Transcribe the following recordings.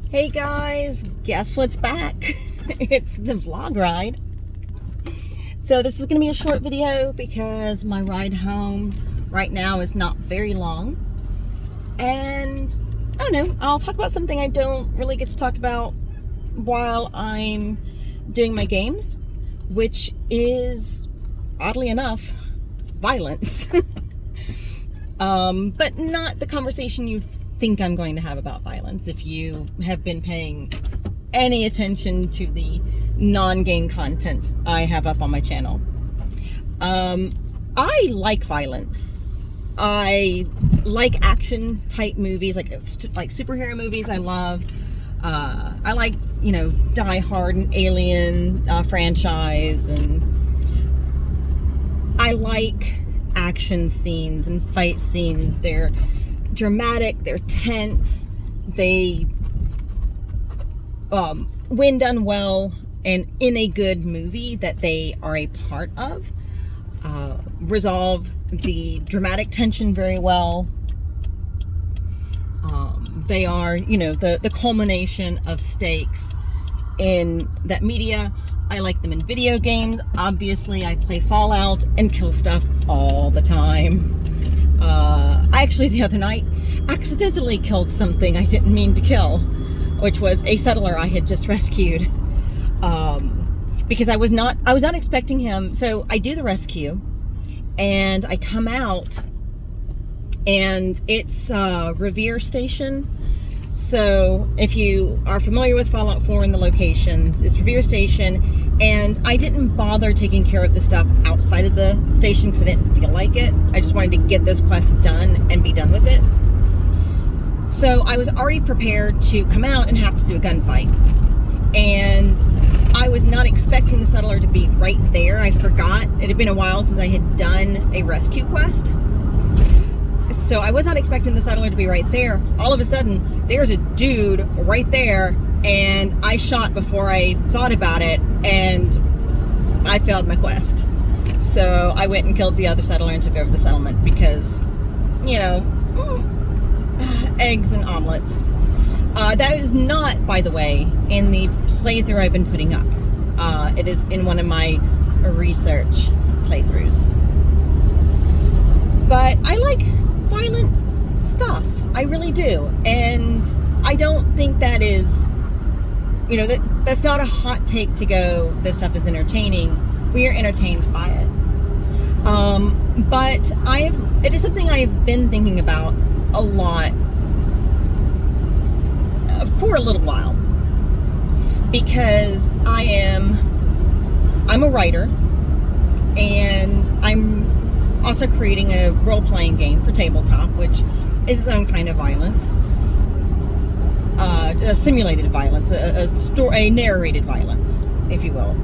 Hey guys, guess what's back? It's the vlog ride. So this is going to be a short video because my ride home right now is not very long. And I don't know, I'll talk about something I don't really get to talk about while I'm doing my games, which is, oddly enough, violence. But not the conversation you think I'm going to have about violence if you have been paying any attention to the non-game content I have up on my channel. I like violence. I like action type movies, like superhero movies. I love I like, Die Hard and Alien franchise, and I like action scenes and fight scenes. They're dramatic, they're tense, they when done well and in a good movie that they are a part of, resolve the dramatic tension very well. They are, the culmination of stakes in that media. I like them in video games. Obviously, I play Fallout and kill stuff all the time. I actually, the other night, accidentally killed something I didn't mean to kill, which was a settler I had just rescued. Because I was not expecting him. So I do the rescue, and I come out, and it's Revere Station. So if you are familiar with Fallout 4 and the locations, it's Revere Station, and I didn't bother taking care of the stuff outside of the station because I didn't feel like it. I just wanted to get this quest done and be done with it. So I was already prepared to come out and have to do a gunfight. And I was not expecting the settler to be right there. I forgot. It had been a while since I had done a rescue quest. So I was not expecting the settler to be right there. All of a sudden, there's a dude right there, and I shot before I thought about it, and I failed my quest. So I went and killed the other settler and took over the settlement because, eggs and omelets. That is not, by the way, in the playthrough I've been putting up. It is in one of my research playthroughs. But I like violent stuff. I really do. And I don't think that is, that's not a hot take to go, this stuff is entertaining. We are entertained by it. But it is something I've been thinking about a lot for a little while, because I'm a writer, and I'm also creating a role-playing game for tabletop, which is its own kind of violence, a simulated violence, a narrated violence, if you will.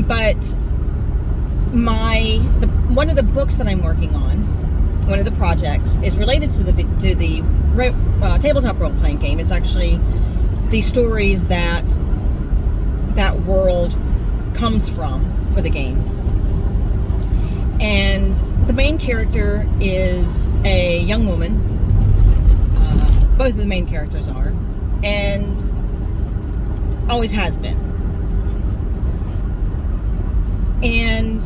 But one of the books that I'm working on, one of the projects, is related to the tabletop role-playing game. It's actually the stories that world comes from for the games. And the main character is a young woman. Both of the main characters are, and always has been. And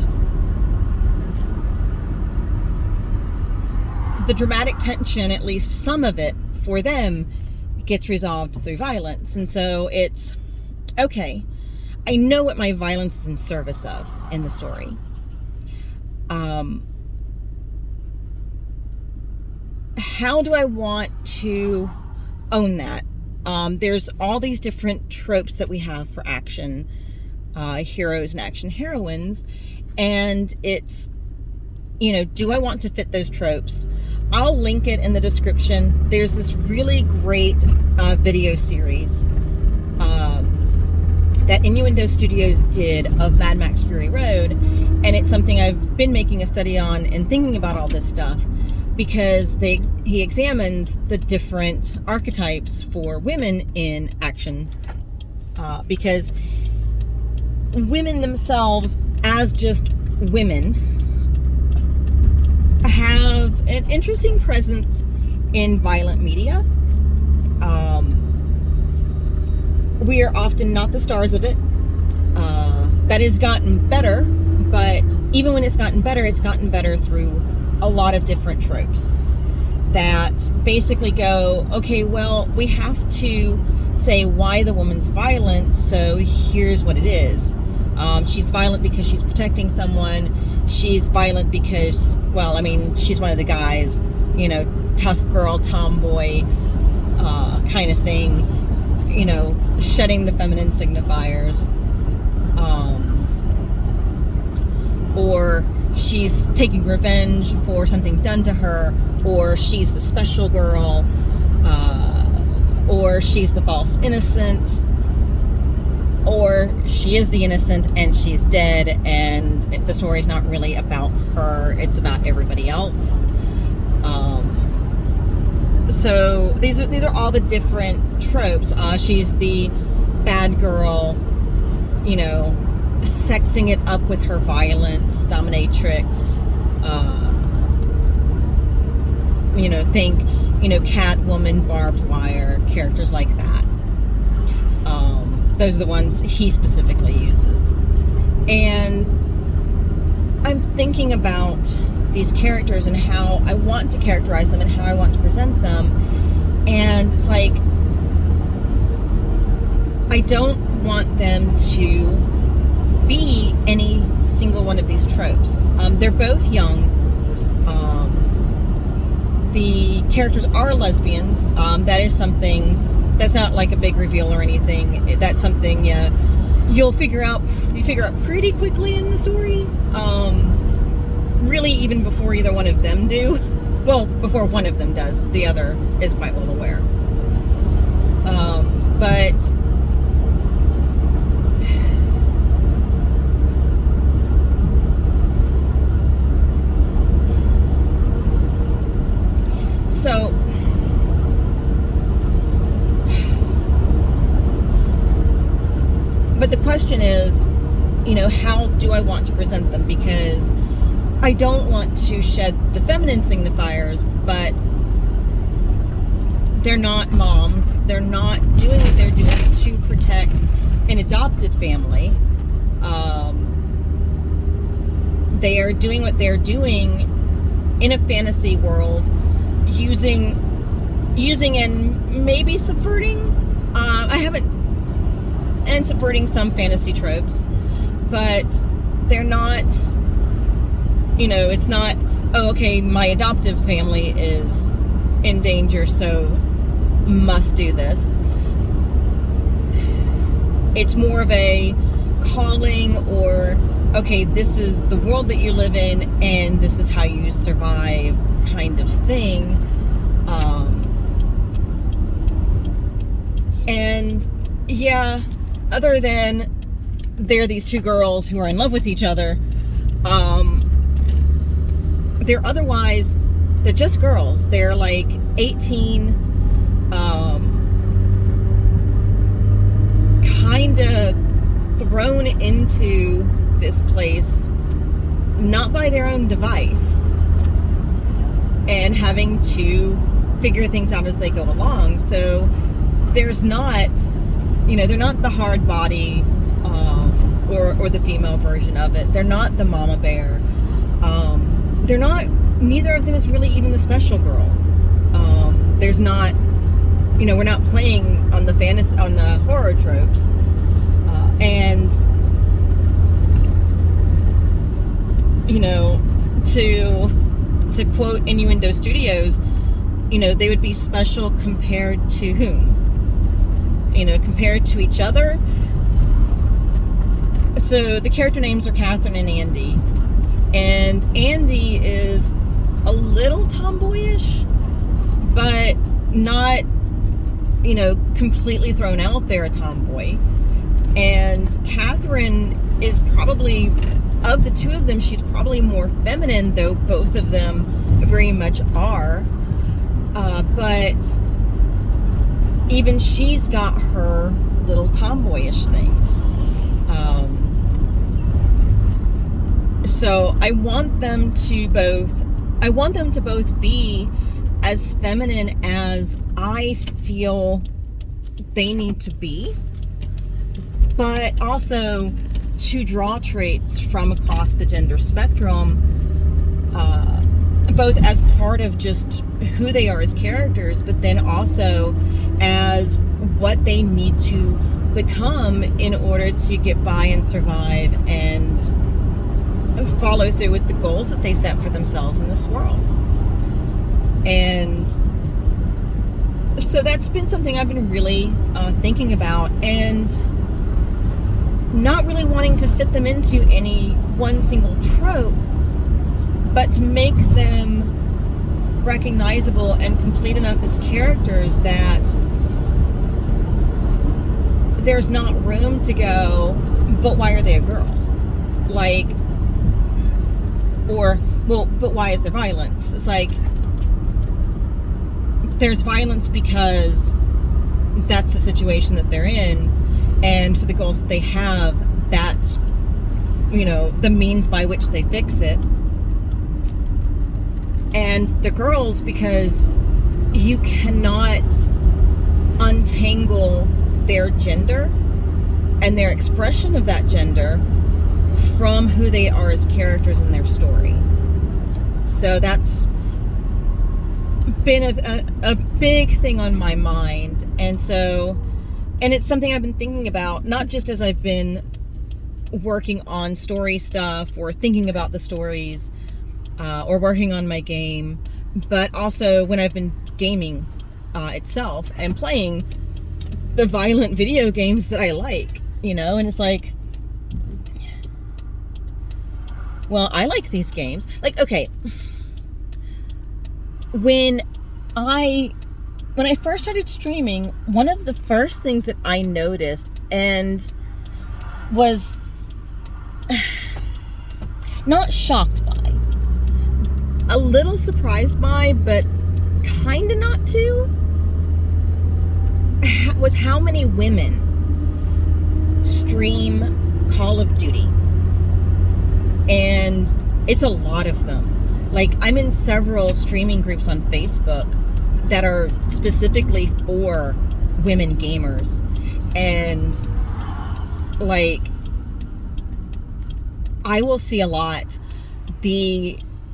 the dramatic tension, at least some of it, for them, gets resolved through violence. And so it's, okay, I know what my violence is in service of in the story. How do I want to own that? There's all these different tropes that we have for action heroes and action heroines, and it's, do I want to fit those tropes? I'll link it in the description. There's this really great video series that Innuendo Studios did of Mad Max Fury Road, and it's something I've been making a study on and thinking about all this stuff, because he examines the different archetypes for women in action, because women themselves, as just women, have an interesting presence in violent media. We are often not the stars of it. That has gotten better, but even when it's gotten better through a lot of different tropes that basically go, okay, well, we have to say why the woman's violent, so here's what it is. She's violent because she's protecting someone. She's violent because, well, I mean, she's one of the guys, you know, tough girl, tomboy kind of thing, you know, shedding the feminine signifiers. Or she's taking revenge for something done to her, or she's the special girl, or she's the false innocent, or she is the innocent and she's dead, and the story's not really about her, it's about everybody else. So these are all the different tropes. She's the bad girl, you know, sexing it up with her violence, dominatrix. You know, think, you know, Catwoman, Barbed Wire, characters like that. Those are the ones he specifically uses. And I'm thinking about these characters and how I want to characterize them and how I want to present them. And it's like, I don't want them to be any single one of these tropes. They're both young. The characters are lesbians. That is something that's not like a big reveal or anything. That's something you figure out pretty quickly in the story. Really, even before either one of them do. Well, before one of them does, the other is quite well aware. But so but the question is, you know, how do I want to present them? Because I don't want to shed the feminine signifiers, but they're not moms. They're not doing what they're doing to protect an adopted family. They are doing what they're doing in a fantasy world, using and maybe subverting. And subverting some fantasy tropes, but they're not, you know, it's not, oh, okay, my adoptive family is in danger, so must do this. It's more of a calling, or, okay, this is the world that you live in, and this is how you survive kind of thing. And yeah, other than they're these two girls who are in love with each other, they're just girls. They're like 18, kind of thrown into this place, not by their own device, and having to figure things out as they go along. So there's not, you know, they're not the hard body, or the female version of it. They're not the mama bear. They're not, neither of them is really even the special girl. There's not, you know, we're not playing on the horror tropes. And, you know, to quote Innuendo Studios, you know, they would be special compared to whom? You know, compared to each other. So the character names are Catherine and Andy. And Andy is a little tomboyish, but not, you know, completely thrown out there a tomboy. And Catherine is probably, of the two of them, she's probably more feminine, though both of them very much are. But even she's got her little tomboyish things. So I want them to both be as feminine as I feel they need to be, but also to draw traits from across the gender spectrum, both as part of just who they are as characters, but then also as what they need to become in order to get by and survive and follow through with the goals that they set for themselves in this world. And so that's been something I've been really thinking about, and not really wanting to fit them into any one single trope, but to make them recognizable and complete enough as characters that there's not room to go, but why are they a girl? Like, or, well, but why is there violence? It's like, there's violence because that's the situation that they're in, and for the goals that they have, that's, you know, the means by which they fix it. And the girls, because you cannot untangle their gender and their expression of that gender from who they are as characters in their story. So that's been a big thing on my mind. And so, and it's something I've been thinking about, not just as I've been working on story stuff or thinking about the stories, or working on my game, but also when I've been gaming itself and playing the violent video games that I like, you know. And it's like, well, I like these games. Like, okay, when I first started streaming, one of the first things that I noticed and was not shocked by, a little surprised by, but kind of not too, was how many women stream Call of Duty. And it's a lot of them. Like, I'm in several streaming groups on Facebook that are specifically for women gamers. And, like, I will see a lot.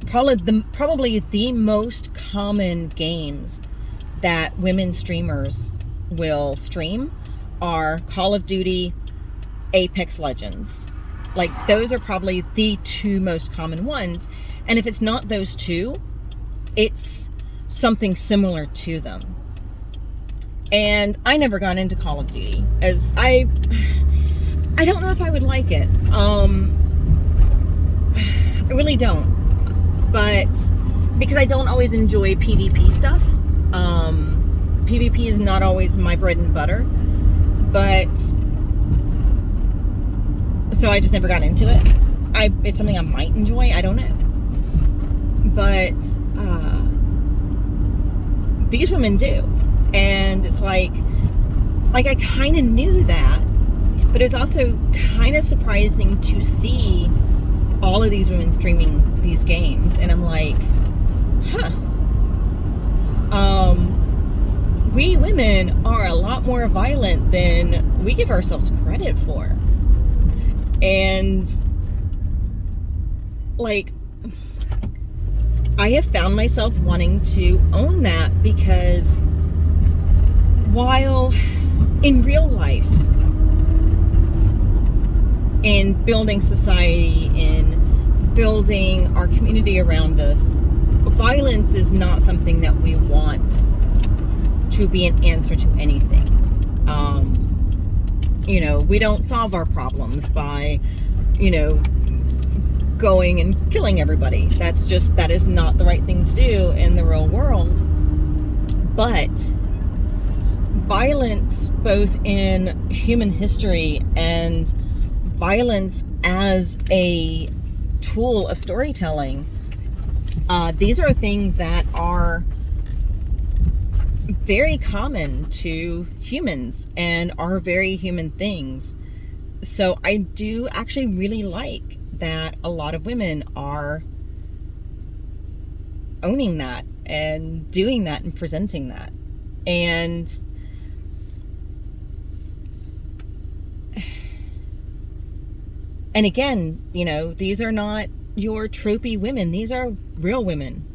Probably the most common games that women streamers will stream are Call of Duty, Apex Legends. Like, those are probably the two most common ones. And if it's not those two, it's something similar to them. And I never got into Call of Duty, as I don't know if I would like it. I really don't. But because I don't always enjoy PvP stuff, PvP is not always my bread and butter, but so I just never got into it. It's something I might enjoy, I don't know. But these women do. And it's like I kind of knew that, but it's also kind of surprising to see all of these women streaming these games, and I'm like, we women are a lot more violent than we give ourselves credit for. And, like, I have found myself wanting to own that, because while in real life, in building society, in building our community around us, violence is not something that we want to be an answer to anything. You know, we don't solve our problems by, you know, going and killing everybody. That is not the right thing to do in the real world. But violence, both in human history and violence as a tool of storytelling, these are things that are very common to humans and are very human things. So I do actually really like that a lot of women are owning that and doing that and presenting that. And again, you know, these are not your tropey women. These are real women.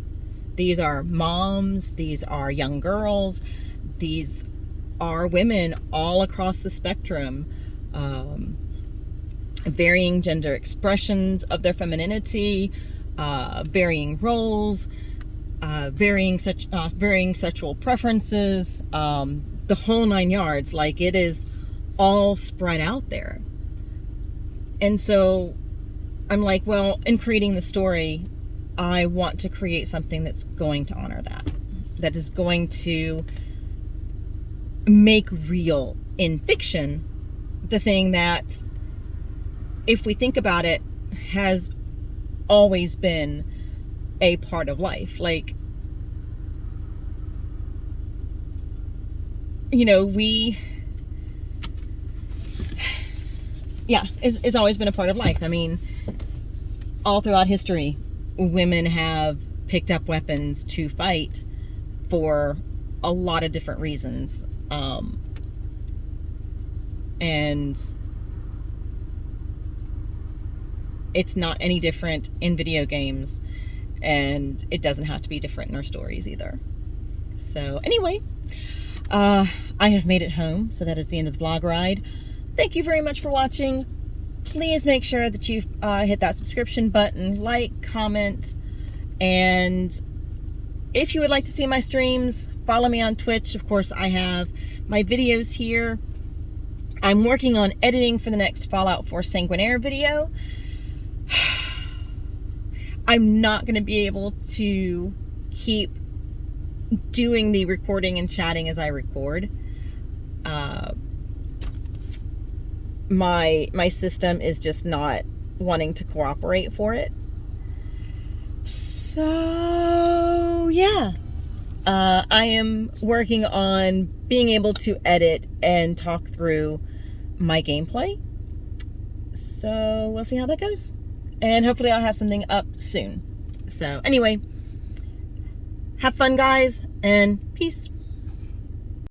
These are moms. These are young girls. These are women all across the spectrum, varying gender expressions of their femininity, varying roles, varying sexual preferences, the whole 9 yards. Like, it is all spread out there. And so I'm like, well, in creating the story, I want to create something that's going to honor that is going to make real in fiction the thing that, if we think about it, has always been a part of life. Like, you know, it's always been a part of life. I mean, all throughout history, women have picked up weapons to fight for a lot of different reasons. And it's not any different in video games, and it doesn't have to be different in our stories either. So anyway, I have made it home, so that is the end of the vlog ride. Thank you very much for watching. Please make sure that you hit that subscription button, like, comment, and if you would like to see my streams, follow me on Twitch. Of course, I have my videos here. I'm working on editing for the next Fallout 4 Sanguinaire video. I'm not going to be able to keep doing the recording and chatting as I record. My system is just not wanting to cooperate for it. So yeah, I am working on being able to edit and talk through my gameplay. So we'll see how that goes. And hopefully I'll have something up soon. So anyway, have fun, guys, and peace.